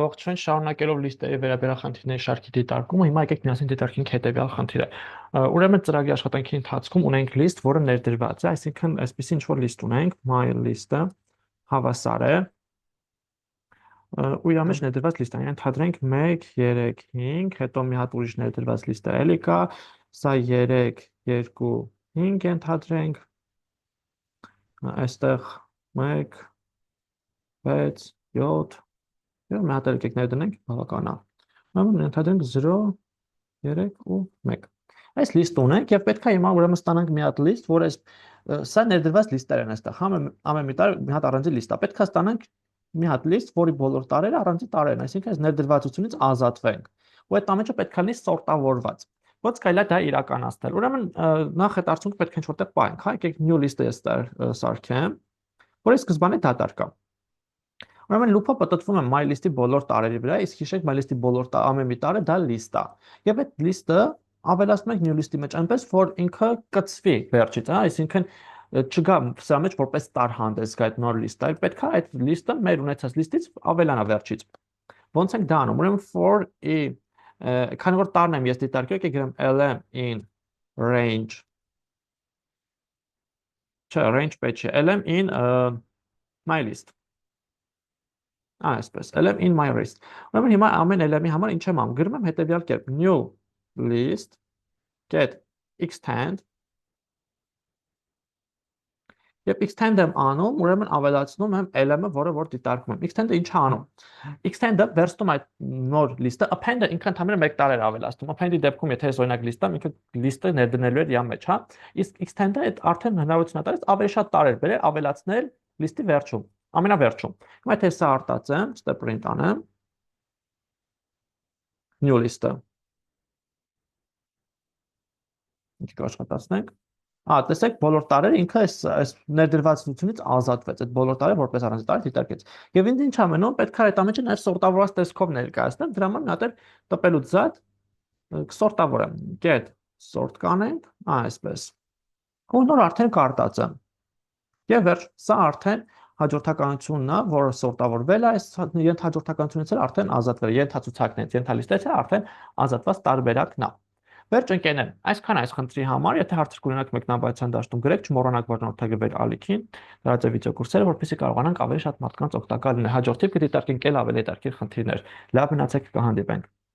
Ողջույն, շարունակելով լիստերի վերաբերյալ խնդիրների շարքի դիտարկումը, հիմա եկեք միասին դիտարկենք հետևյալ խնդիրը։ Ուրեմն ծրագրի աշխատանքի ընթացքում ունենք լիստ, որը ներդրված է, այսինքն այսպեսի ինչ-որ լիստ ունենք, my list-ը հավասար է, ու իր մեջ ներդրված լիստան, ենթադրենք 1, 3, 5, հետո մի հատ ուրիշ ներդրված լիստը էլի կա, սա 3, 2, 5 ենթադրենք, այստեղ 1, 6, 7, եւ մի հատ էլ եկեք ներդնենք, բավական է։ Ուրեմն ենթադրենք 0, 3 ու 1։ Այս լիստ ունենք եւ պետք է հիմա ուրեմն ստանանք մի հատ լիստ, որ այս սա ներդրված լիստեր են այստեղ, ամեն մի տարի մի հատ առանձին լիստ է։ Պետք է ստանանք մի հատ լիստ, որի բոլոր տարերը առանձին տարրեր են, այսինքն այս ներդրվածությունից ազատվենք։ Ու այդ ամենը պետք է լինի սորտավորված։ Ոնց կարելի է դա իրականացնել։ Ուրեմն նախ այդ արդյունքը պետք է ինչ-որտեղ պահենք, հա, եկեք new list-ը սարքեմ, որի սկզբանե դատարկա։ Ուրեմն լուփը պատտվում է my list-ի բոլոր տարերի վրա, իսկ հիշեք my list-ի բոլոր ամեն մի տարը դա list է։ Եվ այդ list-ը ավելացնում ենք new list-ի մեջ այնպես, որ ինքը կծվի վերջից, հա, այսինքն չգա սրա մեջ որպես տար հանդես գա այդ նոր list-ը, այլ պետք է այդ list-ը մեր ունեցած list-ից ավելանա վերջից։ Ոնց ենք դա անում։ Ուրեմն for i քանի որ տարն եմ ես դիտարկել, եկեք գրեմ lm in range range page lm in my list այսպես lm in my list ուրեմն հիմա ամեն lm-ի համար ինչ եմ անում գրում եմ հետևյալ կերպ new list get extend Եվ extend եմ անում, ուրեմն ավելացնում եմ lm-ը, որը որ դիտարկում եմ։ Extend-ը ինչ է անում։ Extend-ը վերցնում այդ նոր list-ը, append-ը ինքը ընդհանրապես մեկ տարեր ավելացնում։ Append-ի դեպքում, եթե ես օրինակ list-ը, ինքը list-ը ներդնելու էր իր մեջ, հա։ Իսկ extend-ը այդ արդեն հնարավորություն է տալիս ավելի շատ տարեր բերել, ավելացնել list-ի վերջում, ամենավերջում։ Հիմա եթե սա արտացեմ, step print անեմ, new list-ը։ Ինչ կաշխատացնենք։ Տեսեք, բոլոր տարերը ինքը այս ներդրվածությունից ազատվեց, այդ բոլոր տարերը որպես առանձին տարր դիտարկեց։ Եվ ինձ ինչ ամենում պետք է այդ ամենը նաև սորտավորված տեսքով ներկայացնեմ, դրա համար մի հատ տպելուց զատ սորտավորեմ։ Get sort կանենք, այսպես։ Ու նոր արդեն կարտած եմ։ Եվ վերջ, սա արդեն հաջորդականությունն է, որը սորտավորվել է, այս ենթահաջորդականությունից էլ արդեն ազատվել է, ենթացուցակներից, ենթալիստից արդեն ազատված տարբերակն է։ Վերջ ընկերներ, այսքան այս խնդրի համար, եթե հարցեր կունենաք մեկնաբանության դաշտում գրեք, չմոռանաք բաժանորդագրվել ալիքին, դրանց վիդեոկուրսերը, որպեսզի կարողանանք ավելի շատ մարդկանց օգտակար լինել։ Հաջորդիվ կդիտարկենք ավելի հետաքրքիր խնդիրներ։ Լավ մնացեք, կհանդիպենք։